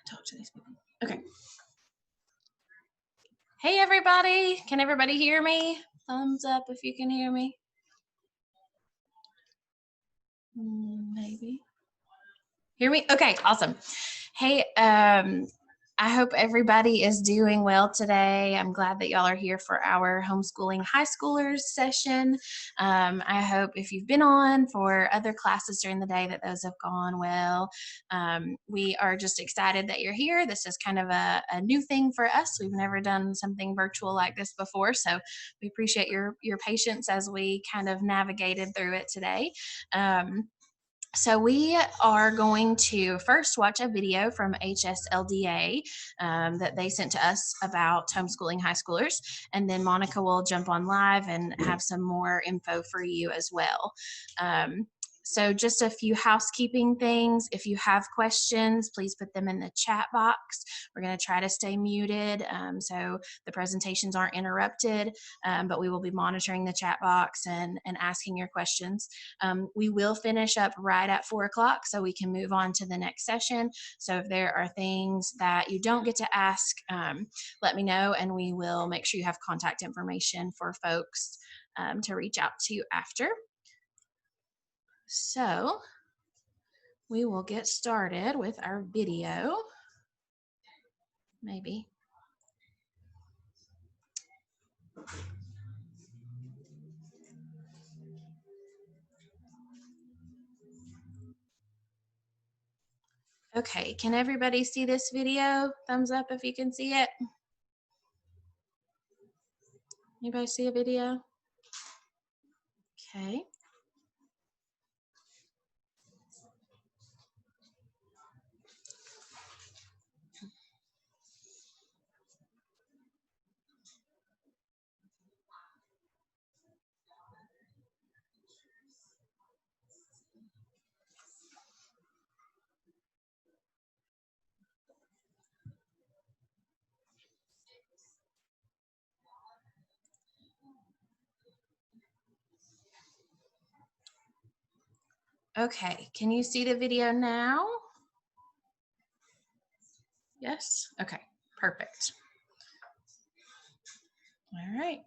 Talk to these people. Okay. Hey, everybody. Can everybody hear me? Thumbs up if you can hear me. Maybe. Hear me? Okay, awesome. Hey, I hope everybody is doing well today. I'm glad that y'all are here for our homeschooling high schoolers session. I hope if you've been on for other classes during the day that those have gone well. We are just excited that you're here. This is kind of a new thing for us. We've never done something virtual like this before, so we appreciate your patience as we kind of navigated through it today. So we are going to first watch a video from HSLDA that they sent to us about homeschooling high schoolers, and then Monica will jump on live and have some more info for you as well. So just a few housekeeping things. If you have questions, please put them in the chat box. We're going to try to stay muted so the presentations aren't interrupted, but we will be monitoring the chat box and asking your questions. We will finish up right at 4 o'clock so we can move on to the next session. So if there are things that you don't get to ask, let me know and we will make sure you have contact information for folks to reach out to after. So we will get started with our video. Maybe. Okay, can everybody see this video? Thumbs up if you can see it. Anybody see a video? Okay. Okay, can you see the video now? Yes? Okay, perfect. All right.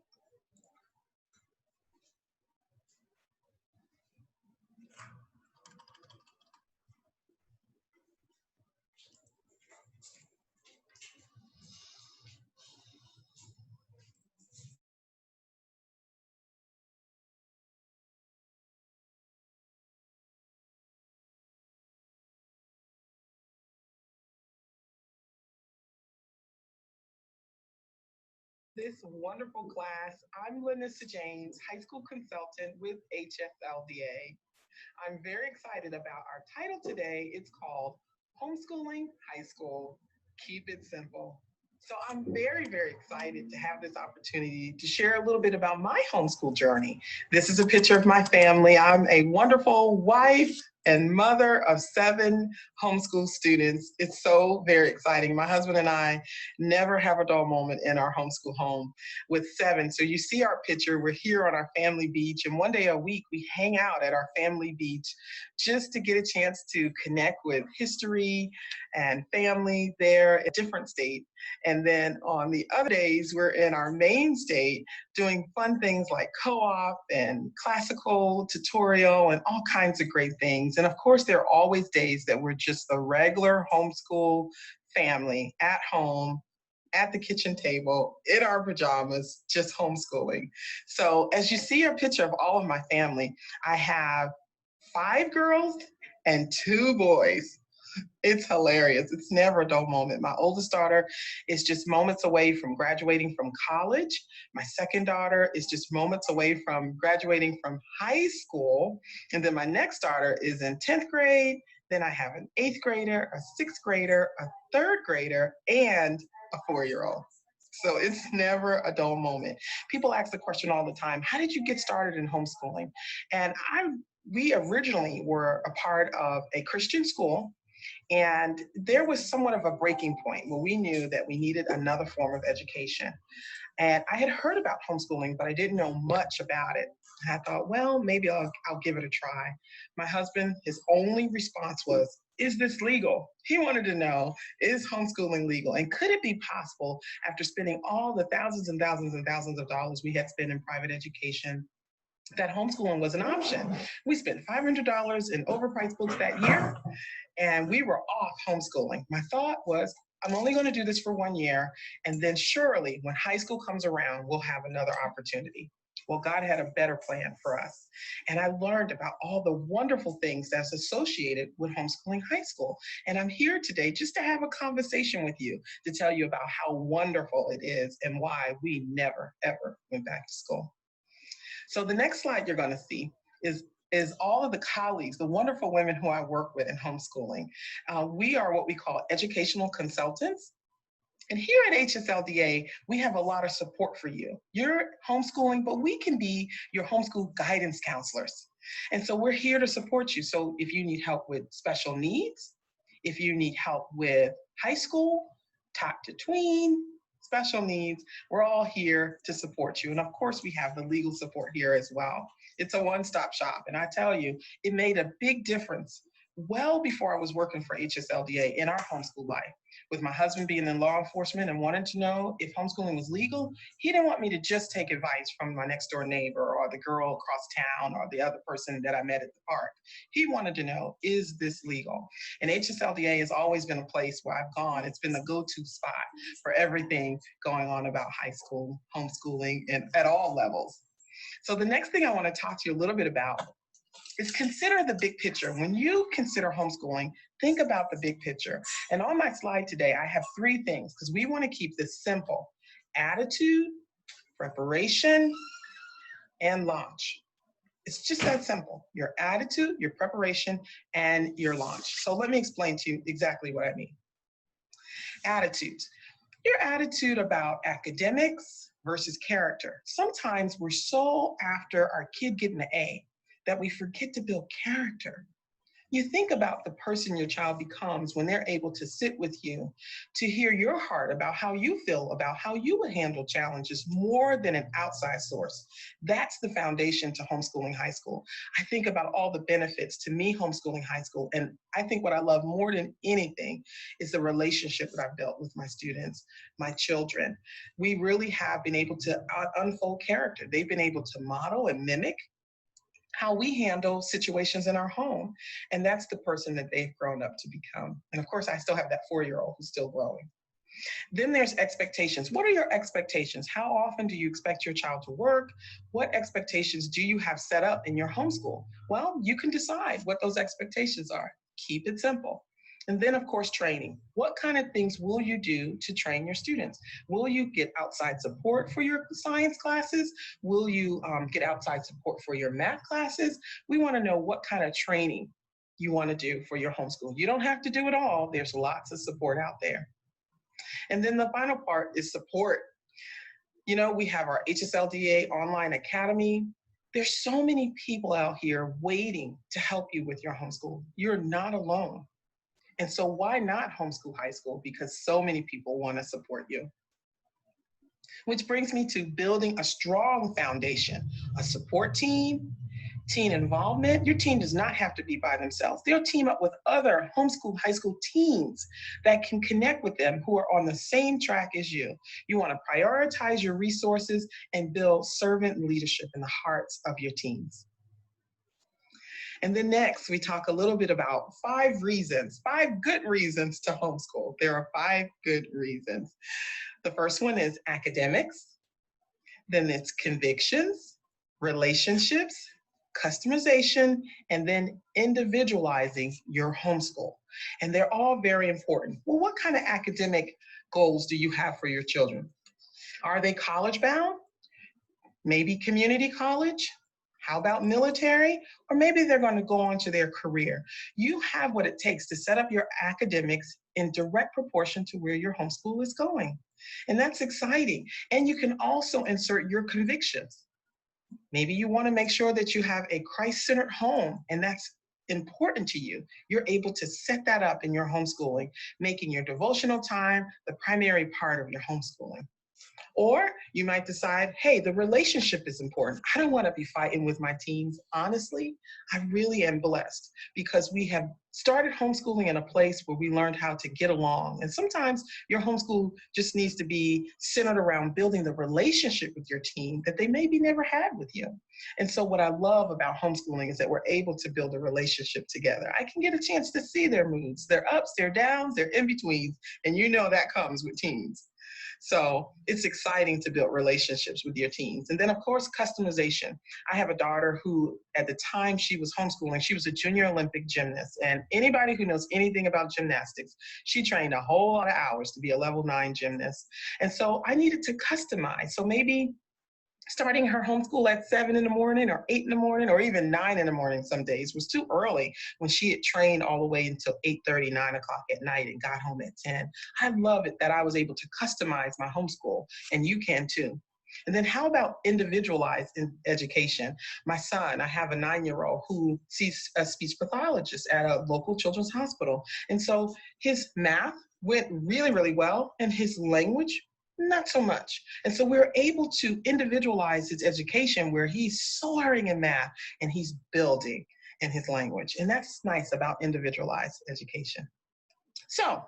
This wonderful class. I'm Lanissa James, high school consultant with HSLDA. I'm very excited about our title today. It's called Homeschooling High School, Keep It Simple. So I'm very, very excited to have this opportunity to share a little bit about my homeschool journey. This is a picture of my family. I'm a wonderful wife and mother of 7 homeschool students. It's so very exciting. My husband and I never have a dull moment in our homeschool home with 7. So you see our picture, we're here on our family beach, and one day a week we hang out at our family beach just to get a chance to connect with history and family there in a different state. And then on the other days, we're in our main state doing fun things like co-op and classical tutorial and all kinds of great things. And of course, there are always days that we're just the regular homeschool family at home, at the kitchen table, in our pajamas, just homeschooling. So as you see a picture of all of my family, I have 5 girls and 2 boys. It's hilarious. It's never a dull moment. My oldest daughter is just moments away from graduating from college. My second daughter is just moments away from graduating from high school. And then my next daughter is in 10th grade. Then I have an 8th grader, a 6th grader, a 3rd grader, and a 4-year-old. So it's never a dull moment. People ask the question all the time, how did you get started in homeschooling? And we originally were a part of a Christian school. And there was somewhat of a breaking point where we knew that we needed another form of education. And I had heard about homeschooling, but I didn't know much about it. And I thought, well, maybe I'll give it a try. My husband, his only response was, is this legal? He wanted to know, is homeschooling legal? And could it be possible after spending all the thousands and thousands and thousands of dollars we had spent in private education, that homeschooling was an option? We spent $500 in overpriced books that year, and we were off homeschooling. My thought was, I'm only going to do this for 1 year, and then surely when high school comes around, we'll have another opportunity. Well, God had a better plan for us. And I learned about all the wonderful things that's associated with homeschooling high school. And I'm here today just to have a conversation with you to tell you about how wonderful it is and why we never, ever went back to school. So the next slide you're going to see is is all of the colleagues, the wonderful women who I work with in homeschooling. We are what we call educational consultants. And here at HSLDA, we have a lot of support for you. You're homeschooling, but we can be your homeschool guidance counselors. And so we're here to support you. So if you need help with special needs, if you need help with high school, top to tween, special needs, we're all here to support you. And of course, we have the legal support here as well. It's a one-stop shop. And I tell you, it made a big difference well before I was working for HSLDA in our homeschool life. With my husband being in law enforcement and wanting to know if homeschooling was legal, he didn't want me to just take advice from my next door neighbor or the girl across town or the other person that I met at the park. He wanted to know, is this legal? And HSLDA has always been a place where I've gone. It's been the go-to spot for everything going on about high school, homeschooling, and at all levels. So the next thing I want to talk to you a little bit about is consider the big picture. When you consider homeschooling, think about the big picture. And on my slide today, I have 3 things because we want to keep this simple: attitude, preparation, and launch. It's just that simple. Your attitude, your preparation, and your launch. So let me explain to you exactly what I mean. Attitudes. Your attitude about academics versus character. Sometimes we're so after our kid getting an A that we forget to build character. You think about the person your child becomes when they're able to sit with you, to hear your heart about how you feel, about how you would handle challenges more than an outside source. That's the foundation to homeschooling high school. I think about all the benefits to me homeschooling high school, and I think what I love more than anything is the relationship that I've built with my students, my children. We really have been able to unfold character. They've been able to model and mimic how we handle situations in our home. And that's the person that they've grown up to become. And of course, I still have that 4-year-old who's still growing. Then there's expectations. What are your expectations? How often do you expect your child to work? What expectations do you have set up in your homeschool? Well, you can decide what those expectations are. Keep it simple. And then, of course, training. What kind of things will you do to train your students? Will you get outside support for your science classes? Will you get outside support for your math classes? We want to know what kind of training you want to do for your homeschool. You don't have to do it all. There's lots of support out there. And then the final part is support. You know, we have our HSLDA Online Academy. There's so many people out here waiting to help you with your homeschool. You're not alone. And so why not homeschool high school? Because so many people want to support you. Which brings me to building a strong foundation, a support team, teen involvement. Your team does not have to be by themselves. They'll team up with other homeschool high school teens that can connect with them who are on the same track as you. You want to prioritize your resources and build servant leadership in the hearts of your teens. And then next, we talk a little bit about 5 good reasons to homeschool. There are 5 good reasons. The first one is academics, then it's convictions, relationships, customization, and then individualizing your homeschool. And they're all very important. Well, what kind of academic goals do you have for your children? Are they college bound? Maybe community college? How about military? Or maybe they're going to go on to their career. You have what it takes to set up your academics in direct proportion to where your homeschool is going. And that's exciting. And you can also insert your convictions. Maybe you want to make sure that you have a Christ-centered home, and that's important to you. You're able to set that up in your homeschooling, making your devotional time the primary part of your homeschooling. Or you might decide, hey, the relationship is important. I don't want to be fighting with my teens. Honestly, I really am blessed because we have started homeschooling in a place where we learned how to get along. And sometimes your homeschool just needs to be centered around building the relationship with your teen that they maybe never had with you. And so what I love about homeschooling is that we're able to build a relationship together. I can get a chance to see their moods, their ups, their downs, their in-betweens, and you know that comes with teens. So it's exciting to build relationships with your teens. And then, of course, customization. I have a daughter who, at the time she was homeschooling, she was a junior Olympic gymnast. And anybody who knows anything about gymnastics, she trained a whole lot of hours to be a level 9 gymnast. And so I needed to customize. So maybe Starting her homeschool at 7 in the morning or 8 in the morning or even 9 in the morning some days was too early when she had trained all the way until 8:30, 9 o'clock at night and got home at 10. I love it that I was able to customize my homeschool, and you can too. And then how about individualized education? My son, I have a 9-year-old who sees a speech pathologist at a local children's hospital. And so his math went really, really well, and his language, not so much. And so we're able to individualize his education where he's soaring in math and he's building in his language. And that's nice about individualized education. So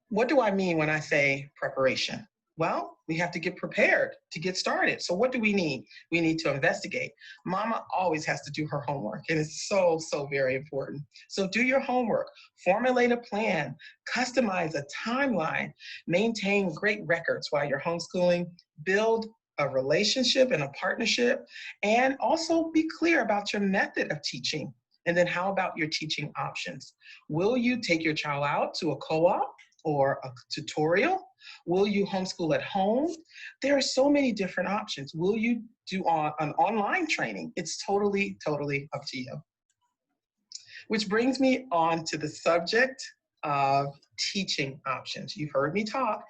what do I mean when I say preparation? Well, we have to get prepared to get started. So what do we need? We need to investigate. Mama always has to do her homework, and it's so, so very important. So do your homework, formulate a plan, customize a timeline, maintain great records while you're homeschooling, build a relationship and a partnership, and also be clear about your method of teaching. And then how about your teaching options? Will you take your child out to a co-op or a tutorial? Will you homeschool at home? There are so many different options. Will you do an online training? It's totally, totally up to you. Which brings me on to the subject of teaching options. You've heard me talk.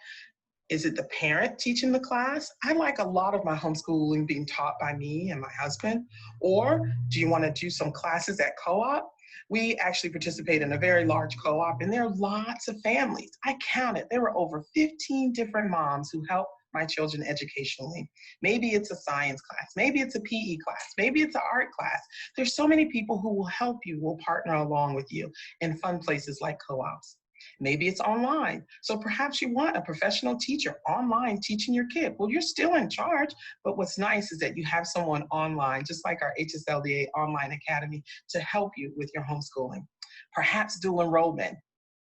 Is it the parent teaching the class? I like a lot of my homeschooling being taught by me and my husband. Or do you want to do some classes at co-op? We actually participate in a very large co-op, and there are lots of families. I counted. There were over 15 different moms who help my children educationally. Maybe it's a science class. Maybe it's a PE class. Maybe it's an art class. There's so many people who will help you, will partner along with you in fun places like co-ops. Maybe it's online. So perhaps you want a professional teacher online teaching your kid. Well, you're still in charge, but what's nice is that you have someone online, just like our HSLDA Online Academy, to help you with your homeschooling. Perhaps dual enrollment.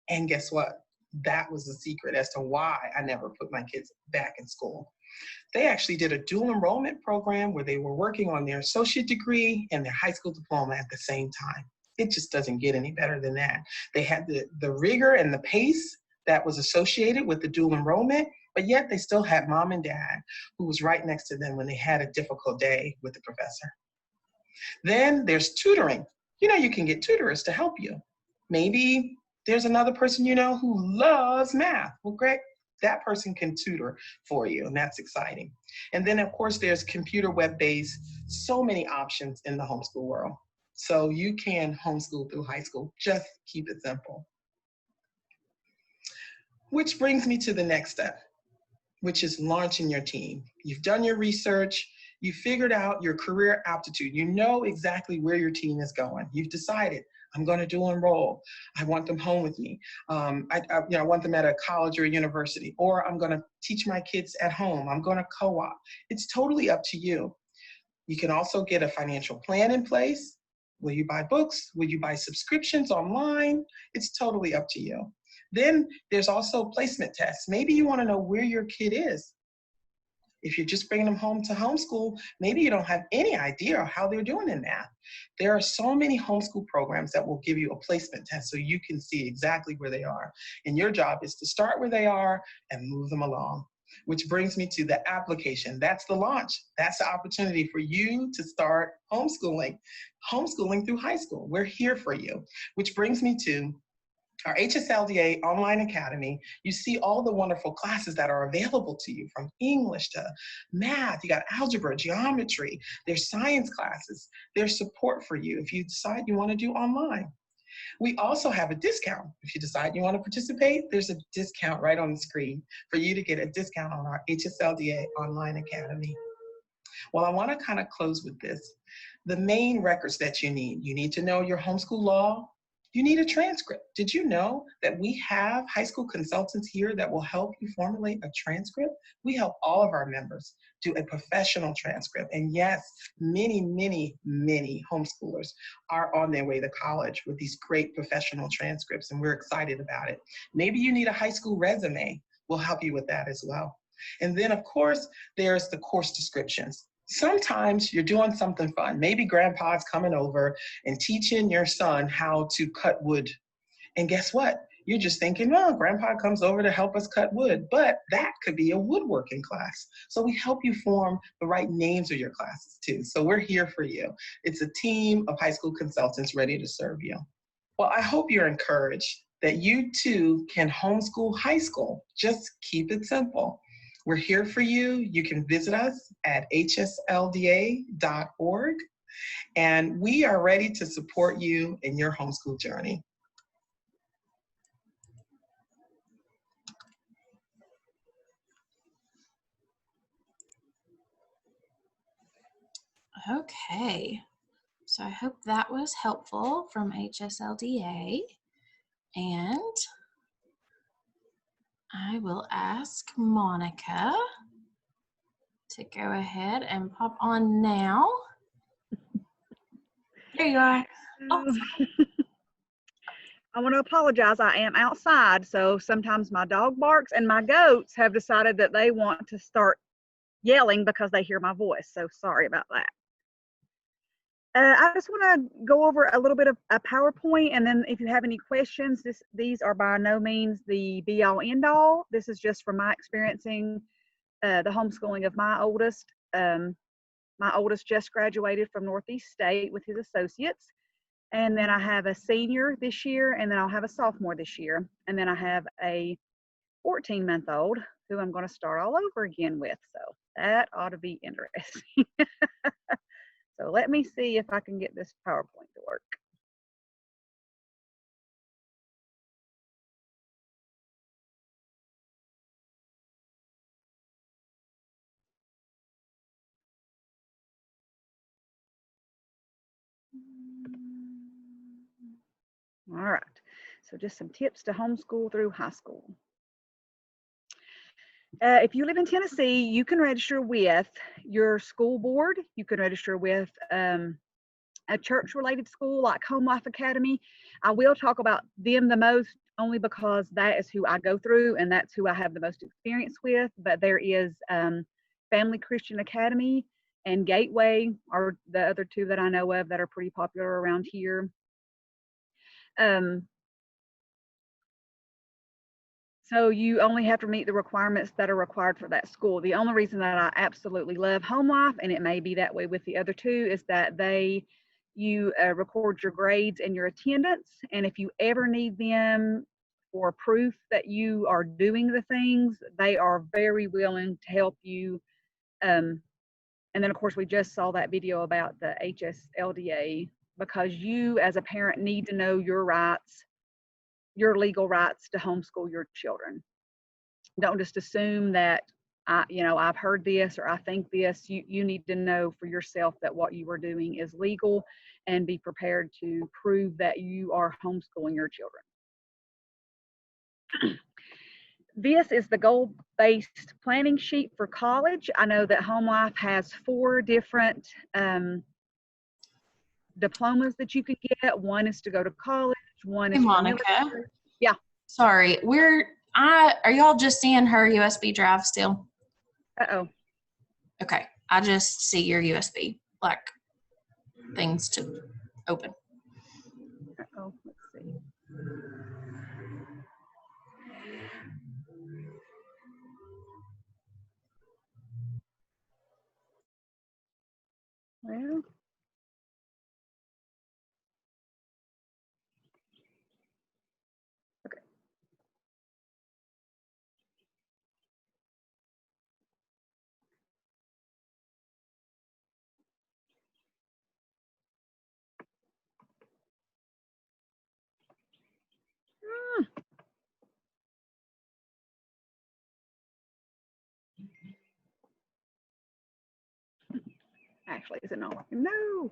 And guess what? That was the secret as to why I never put my kids back in school. They actually did a dual enrollment program where they were working on their associate degree and their high school diploma at the same time. It just doesn't get any better than that. They had the rigor and the pace that was associated with the dual enrollment, but yet they still had mom and dad who was right next to them when they had a difficult day with the professor. Then there's tutoring. You know, you can get tutors to help you. Maybe there's another person you know who loves math. Well, great. That person can tutor for you, and that's exciting. And then, of course, there's computer web-based, so many options in the homeschool world. So you can homeschool through high school. Just keep it simple. Which brings me to the next step, which is launching your team. You've done your research. You figured out your career aptitude. You know exactly where your team is going. You've decided, I'm going to dual enroll. I want them home with me. I want them at a college or a university, or I'm going to teach my kids at home. I'm going to co-op. It's totally up to you. You can also get a financial plan in place. Will you buy books? Will you buy subscriptions online? It's totally up to you. Then there's also placement tests. Maybe you want to know where your kid is. If you're just bringing them home to homeschool, maybe you don't have any idea how they're doing in math. There are so many homeschool programs that will give you a placement test so you can see exactly where they are. And your job is to start where they are and move them along. Which brings me to the application. That's the launch. That's the opportunity for you to start homeschooling through high school. We're here for you. Which brings me to our HSLDA Online Academy. You see all the wonderful classes that are available to you, from English to math. You got algebra, geometry. There's science classes. There's support for you if you decide you want to do online. We also have a discount. If you decide you want to participate, there's a discount right on the screen for you to get a discount on our HSLDA Online Academy. Well, I want to kind of close with this. The main records that you need to know your homeschool law. You need a transcript. Did you know that we have high school consultants here that will help you formulate a transcript? We help all of our members do a professional transcript. And yes, many, many, many homeschoolers are on their way to college with these great professional transcripts, and we're excited about it. Maybe you need a high school resume. We'll help you with that as well. And then, of course, there's the course descriptions. Sometimes you're doing something fun. Maybe grandpa's coming over and teaching your son how to cut wood. And guess what? You're just thinking, oh, grandpa comes over to help us cut wood, but that could be a woodworking class. So we help you form the right names of your classes too. So we're here for you. It's a team of high school consultants ready to serve you. Well, I hope you're encouraged that you too can homeschool high school. Just keep it simple. We're here for you. You can visit us at hslda.org, and we are ready to support you in your homeschool journey. Okay, so I hope that was helpful from HSLDA, and I will ask Monica to go ahead and pop on now. There you are. Oh. I want to apologize. I am outside, so sometimes my dog barks, and my goats have decided that they want to start yelling because they hear my voice. So sorry about that. I just want to go over a little bit of a PowerPoint, and then if you have any questions, these are by no means the be-all, end-all. This is just from my experiencing the homeschooling of my oldest. My oldest just graduated from Northeast State with his associates. And then I have a senior this year, and then I'll have a sophomore this year. And then I have a 14-month-old who I'm going to start all over again with. So that ought to be interesting. So let me see if I can get this PowerPoint to work. All right, so just some tips to homeschool through high school. If you live in Tennessee, you can register with your school board. You can register with a church-related school like Home Life Academy. I will talk about them the most only because that is who I go through and that's who I have the most experience with. But there is Family Christian Academy and Gateway are the other two that I know of that are pretty popular around here. So you only have to meet the requirements that are required for that school. The only reason that I absolutely love Home Life, and it may be that way with the other two, is that you record your grades and your attendance. And if you ever need them for proof that you are doing the things, they are very willing to help you. And then of course, we just saw that video about the HSLDA, because you as a parent need to know your rights, your legal rights to homeschool your children. Don't just assume that I've heard this or I think this. You need to know for yourself that what you are doing is legal and be prepared to prove that you are homeschooling your children. This is the goal-based planning sheet for college. I know that Home Life has 4 different diplomas that you can get. One is to go to college. One is for military. Yeah. Sorry, are y'all just seeing her USB drive still? Uh-oh. Okay, I just see your USB, like things to open. Uh-oh, let's see. Well. Okay. Actually, is it not working? No.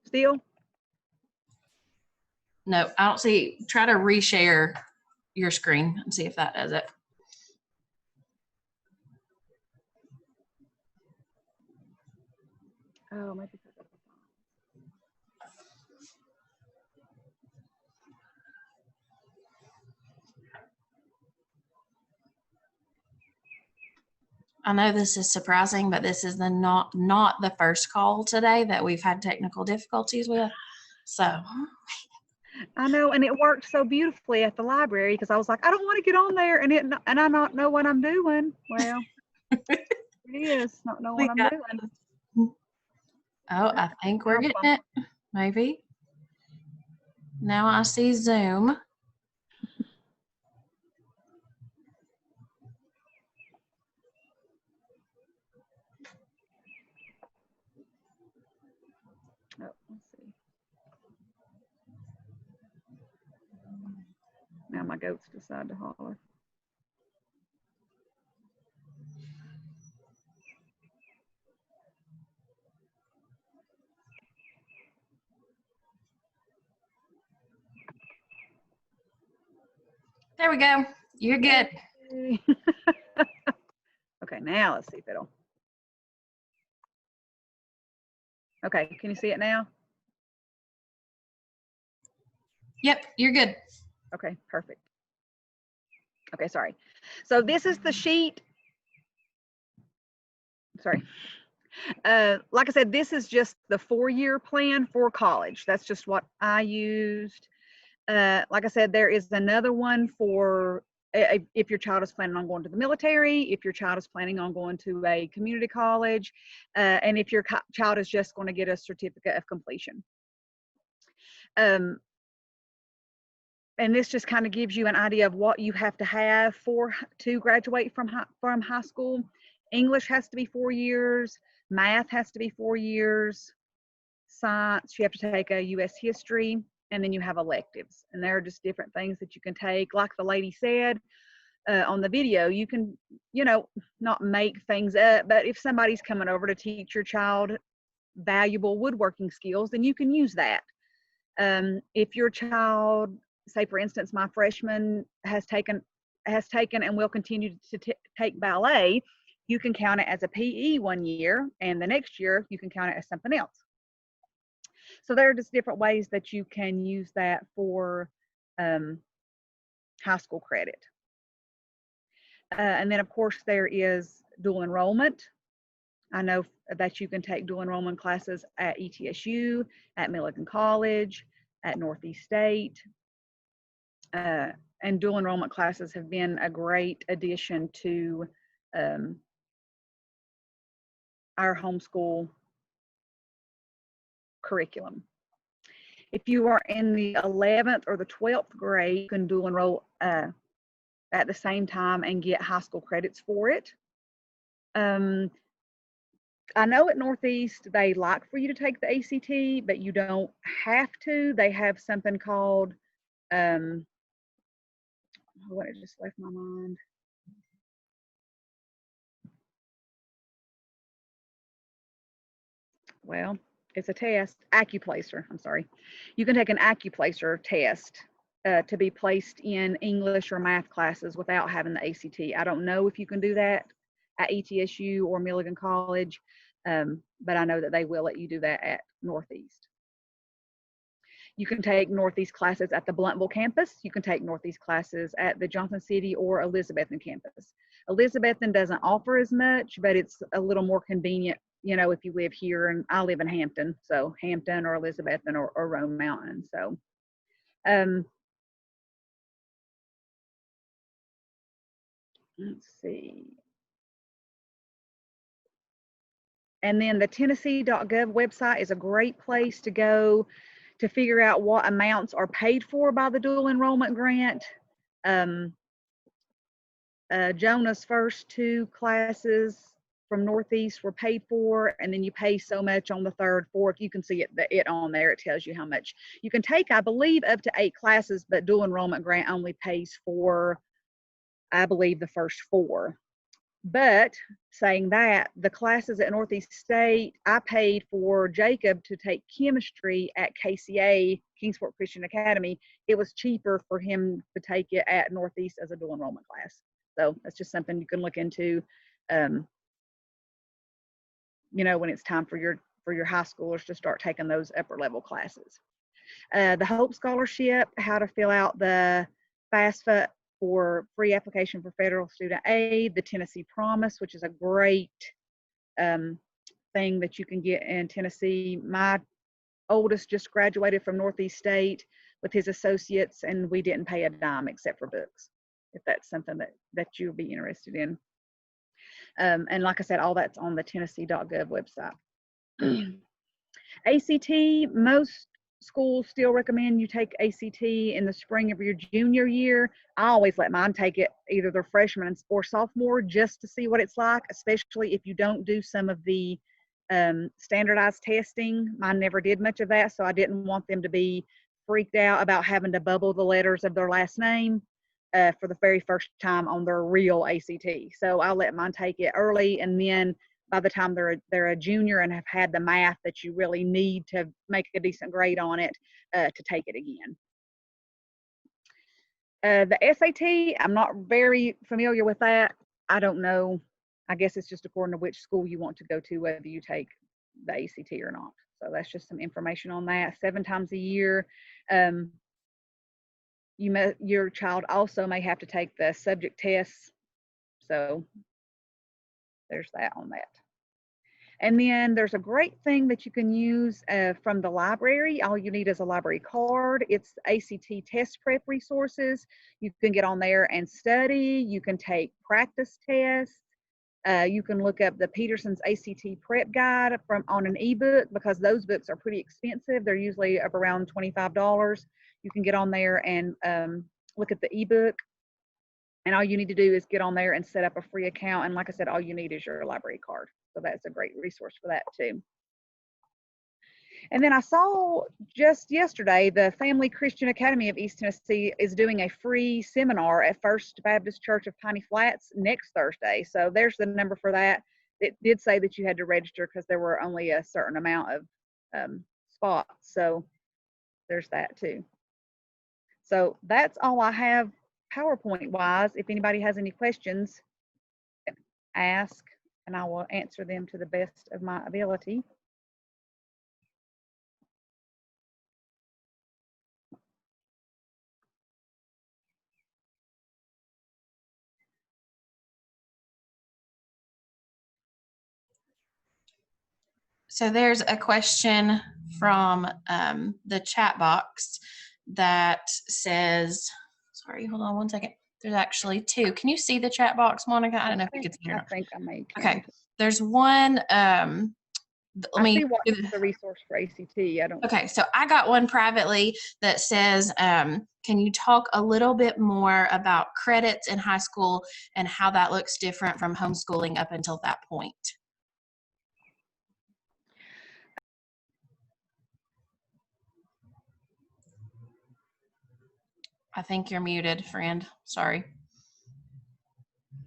Still? No, I don't see. Try to reshare your screen and see if that does it. Oh, maybe. I know this is surprising, but this is not the first call today that we've had technical difficulties with. So I know, and it worked so beautifully at the library because I was like, I don't want to get on there and I not know what I'm doing. Well, it is not know we what I'm got doing. this. Oh, I think we're getting it. Maybe. Now I see Zoom. Oh, let's see. Now my goats decide to holler. There we go. You're good. Okay, now let's see if it'll. Okay, can you see it now? Yep, you're good. Okay, perfect. Okay, sorry. So this is the sheet. Sorry. Like I said, this is just the 4-year plan for college. That's just what I used. Like I said, there is another one for if your child is planning on going to the military, if your child is planning on going to a community college, and if your child is just going to get a certificate of completion. And this just kind of gives you an idea of what you have to have to graduate from high school. English has to be 4 years. Math has to be 4 years. Science, you have to take a U.S. history, and then you have electives. And there are just different things that you can take. Like the lady said on the video, you can, not make things up, but if somebody's coming over to teach your child valuable woodworking skills, then you can use that. If your child, say for instance, my freshman has taken and will continue to take ballet, you can count it as a PE 1 year, and the next year you can count it as something else. So there are just different ways that you can use that for high school credit. And then of course there is dual enrollment. I know that you can take dual enrollment classes at ETSU, at Milligan College, at Northeast State. And dual enrollment classes have been a great addition to our homeschool curriculum. If you are in the 11th or the 12th grade, you can dual enroll at the same time and get high school credits for it. I know at Northeast, they like for you to take the ACT, but you don't have to. They have something called, what, it just left my mind. Well, it's a test, AccuPlacer, I'm sorry. You can take an AccuPlacer test to be placed in English or math classes without having the ACT. I don't know if you can do that at ETSU or Milligan College, but I know that they will let you do that at Northeast. You can take Northeast classes at the Bluntville campus. You can take Northeast classes at the Johnson City or Elizabethton campus. Elizabethton doesn't offer as much, but it's a little more convenient, if you live here, and I live in Hampton, so Hampton or Elizabethton or Rome Mountain. So, let's see. And then the Tennessee.gov website is a great place to go to figure out what amounts are paid for by the dual enrollment grant. Jonah's first 2 classes from Northeast were paid for, and then you pay so much on the 3rd, 4th. You can see it on there. It tells you how much you can take, I believe, up to 8 classes, but dual enrollment grant only pays for, I believe, the first 4. But saying that, the classes at Northeast State, I paid for Jacob to take chemistry at KCA, Kingsport Christian Academy. It was cheaper for him to take it at Northeast as a dual enrollment class. So that's just something you can look into, when it's time for your high schoolers to start taking those upper level classes. The Hope Scholarship, how to fill out the FAFSA for free application for federal student aid, the Tennessee Promise, which is a great thing that you can get in Tennessee. My oldest just graduated from Northeast State with his associates, and we didn't pay a dime except for books, if that's something that you'll be interested in. And like I said, all that's on the Tennessee.gov website. ACT, most schools still recommend you take ACT in the spring of your junior year. I always let mine take it either their freshman or sophomore just to see what it's like, especially if you don't do some of the standardized testing. Mine never did much of that, so I didn't want them to be freaked out about having to bubble the letters of their last name for the very first time on their real ACT. So I let mine take it early, and then by the time they're a junior and have had the math that you really need to make a decent grade on it, to take it again. The SAT, I'm not very familiar with that. I don't know. I guess it's just according to which school you want to go to, whether you take the ACT or not. So that's just some information on that. 7 times a year. Your child also may have to take the subject tests. So there's that on that. And then there's a great thing that you can use from the library. All you need is a library card. It's ACT test prep resources. You can get on there and study. You can take practice tests. You can look up the Peterson's ACT prep guide on an ebook, because those books are pretty expensive. They're usually up around $25. You can get on there and look at the ebook. And all you need to do is get on there and set up a free account. And like I said, all you need is your library card. So that's a great resource for that too. And then I saw just yesterday, the Family Christian Academy of East Tennessee is doing a free seminar at First Baptist Church of Piney Flats next Thursday. So there's the number for that. It did say that you had to register because there were only a certain amount of spots. So there's that too. So that's all I have PowerPoint wise. If anybody has any questions, ask, and I will answer them to the best of my ability. So there's a question from the chat box that says, sorry, hold on one second. There's actually 2. Can you see the chat box, Monica? I don't know if you can see it or not. I think I may. Okay. There's one. Let me see what is the resource for ACT. I don't. Okay, so I got one privately that says, can you talk a little bit more about credits in high school and how that looks different from homeschooling up until that point? I think you're muted, friend. Sorry.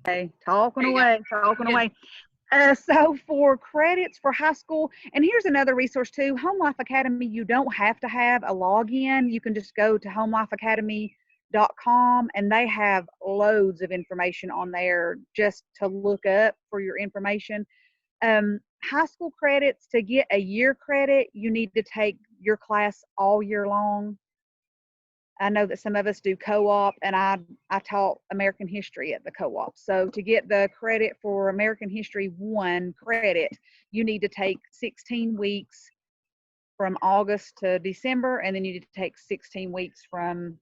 Okay, talking away. So for credits for high school, and here's another resource too, Home Life Academy, you don't have to have a login. You can just go to homelifeacademy.com, and they have loads of information on there just to look up for your information. High school credits, to get a year credit, you need to take your class all year long. I know that some of us do co-op, and I taught American history at the co-op. So to get the credit for American History 1 credit, you need to take 16 weeks from August to December, and then you need to take 16 weeks from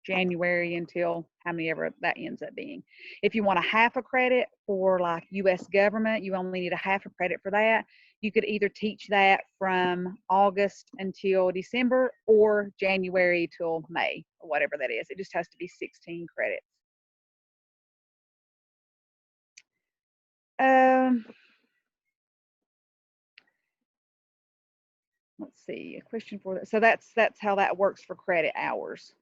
January until how many ever that ends up being. If you want a half a credit for like U.S. government, you only need a half a credit for that. You could either teach that from August until December or January till May, or whatever that is. It just has to be 16 credits. Let's see, a question for that. So that's how that works for credit hours.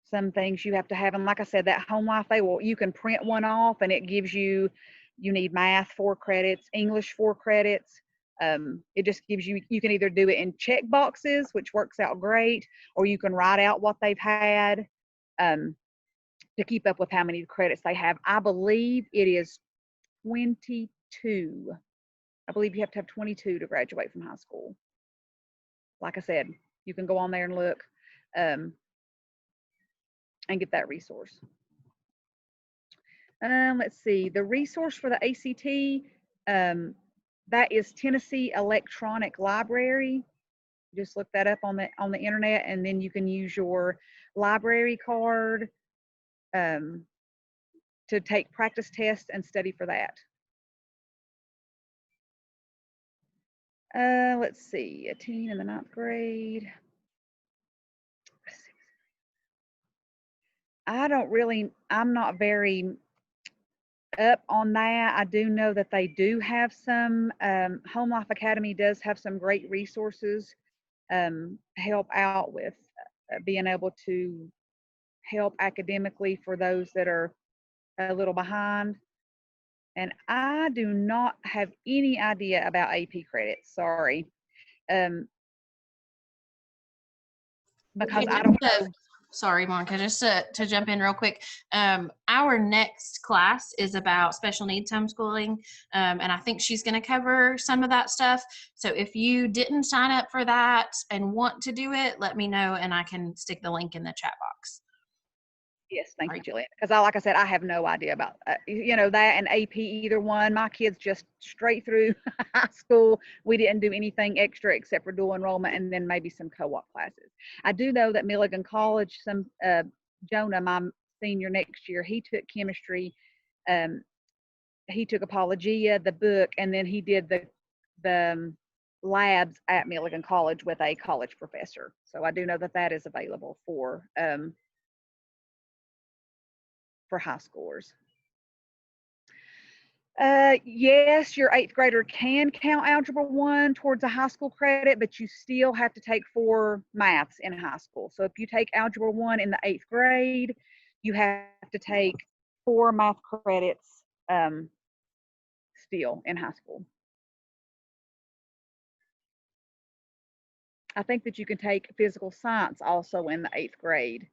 Some things you have to have, and like I said, that Home Life, you can print one off, and it gives you need math 4 credits, English 4 credits. It just gives you can either do it in check boxes, which works out great, or you can write out what they've had to keep up with how many credits they have. I believe it is 22. I believe you have to have 22 to graduate from high school. Like I said, you can go on there and look and get that resource. Let's see, the resource for the ACT, that is Tennessee Electronic Library. Just look that up on the internet, and then you can use your library card to take practice tests and study for that. Let's see, a teen in the 9th grade. I'm not very up on that. I do know that they do have some, Home Life Academy does have some great resources, help out with being able to help academically for those that are a little behind. And I do not have any idea about AP credits, sorry. Because I don't know. Sorry, Monica, just to jump in real quick. Our next class is about special needs homeschooling, and I think she's going to cover some of that stuff. So if you didn't sign up for that and want to do it, let me know, and I can stick the link in the chat box. Yes, thank you, Juliet. Because like I said, I have no idea about, you know, that and AP, either one. My kids just straight through high school. We didn't do anything extra except for dual enrollment and then maybe some co-op classes. I do know that Milligan College, Jonah, my senior next year, he took chemistry. He took Apologia, the book, and then he did the labs at Milligan College with a college professor. So I do know that that is available for high schoolers. Yes, your 8th grader can count Algebra 1 towards a high school credit, but you still have to take 4 maths in high school. So if you take Algebra 1 in the 8th grade, you have to take 4 math credits still in high school. I think that you can take physical science also in the 8th grade.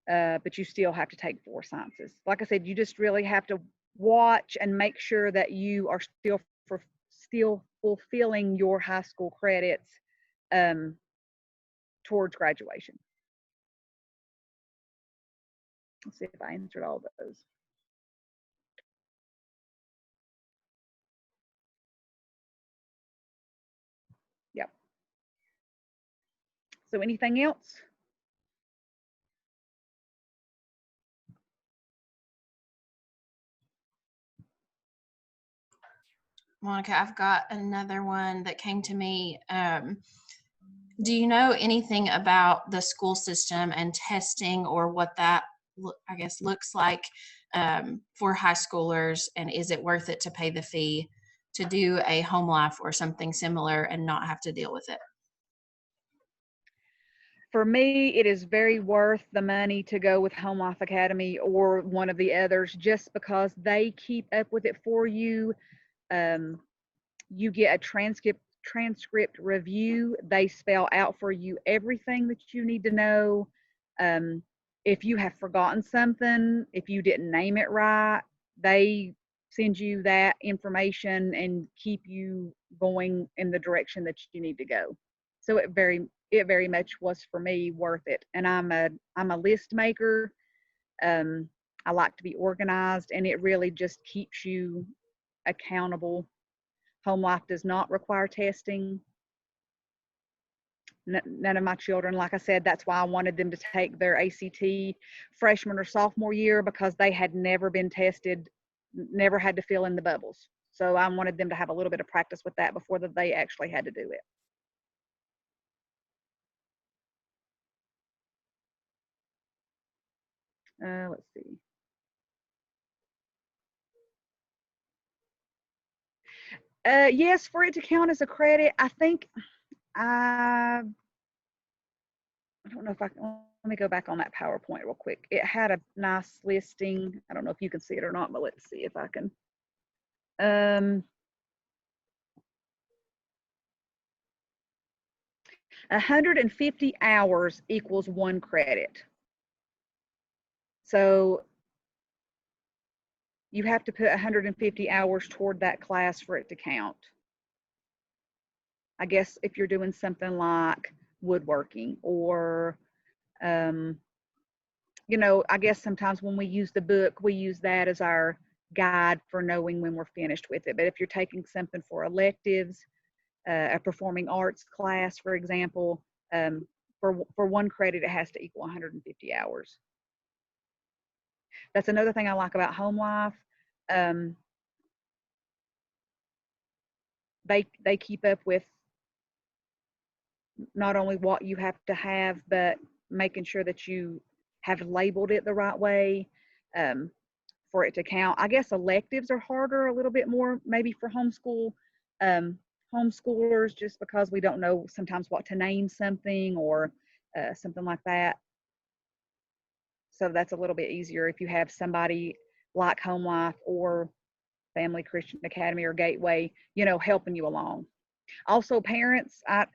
But you still have to take 4 sciences. Like I said, you just really have to watch and make sure that you are still fulfilling your high school credits towards graduation. Let's see if I answered all those. Yep. So anything else? Monica, I've got another one that came to me. Do you know anything about the school system and testing, or what that, I guess, looks like for high schoolers? And is it worth it to pay the fee to do a home life or something similar and not have to deal with it? For me, it is very worth the money to go with Home Life Academy or one of the others, just because they keep up with it for you. You get a transcript review. They spell out for you everything that you need to know. If you have forgotten something, if you didn't name it right, they send you that information and keep you going in the direction that you need to go. So it very much was for me worth it. And I'm a list maker. I like to be organized, and it really just keeps you accountable. Home Life does not require testing. None of my children, like I said, that's why I wanted them to take their ACT freshman or sophomore year, because they had never been tested, never had to fill in the bubbles. So I wanted them to have a little bit of practice with that before they actually had to do it. Let's see. Yes, for it to count as a credit, I think I don't know if I can, let me go back on that PowerPoint real quick. It had a nice listing. I don't know if you can see it or not, but let's see if I can. 150 hours equals 1 credit. So you have to put 150 hours toward that class for it to count. I guess if you're doing something like woodworking, or you know, I guess sometimes when we use the book, we use that as our guide for knowing when we're finished with it. But if you're taking something for electives, a performing arts class, for example, for 1 credit, it has to equal 150 hours. That's another thing I like about Home Life. They keep up with not only what you have to have, but making sure that you have labeled it the right way for it to count. I guess electives are harder a little bit more maybe for homeschoolers, just because we don't know sometimes what to name something or something like that. So that's a little bit easier if you have somebody like Home Life or Family Christian Academy or Gateway, you know, helping you along. Also, parents that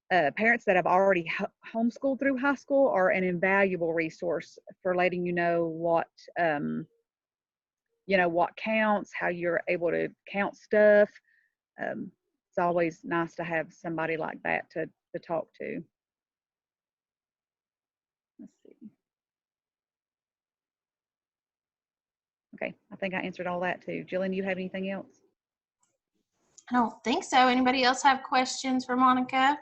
have already homeschooled through high school are an invaluable resource for letting you know what what counts, how you're able to count stuff. It's always nice to have somebody like that to talk to. Let's see. Okay, I think I answered all that too. Jillian, you have anything else? I don't think so. Anybody else have questions for Monica?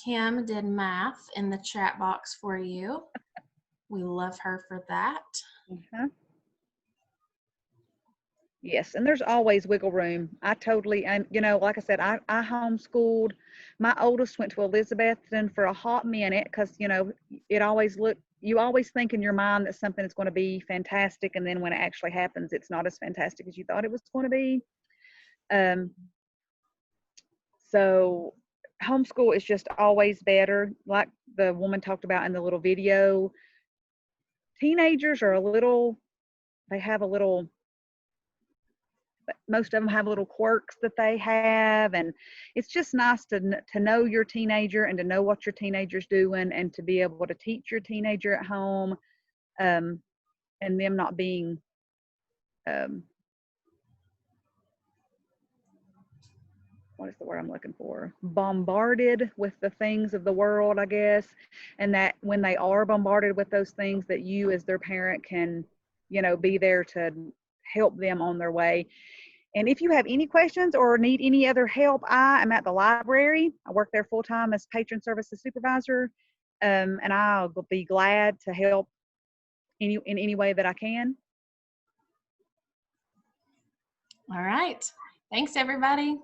Kim did math in the chat box for you. We love her for that. Yes, and there's always wiggle room. I totally, and like I said, I homeschooled. My oldest went to Elizabethton for a hot minute because, it always you always think in your mind that something is going to be fantastic, and then when it actually happens, it's not as fantastic as you thought it was going to be. So homeschool is just always better. Like the woman talked about in the little video, teenagers are most of them have little quirks that they have, and it's just nice to know your teenager and to know what your teenager's doing and to be able to teach your teenager at home, and them not being what is the word I'm looking for? Bombarded with the things of the world, I guess. And that when they are bombarded with those things, that you as their parent can, be there to help them on their way. And if you have any questions or need any other help, I am at the library. I work there full-time as Patron Services Supervisor, and I'll be glad to help in any way that I can. All right. Thanks, everybody.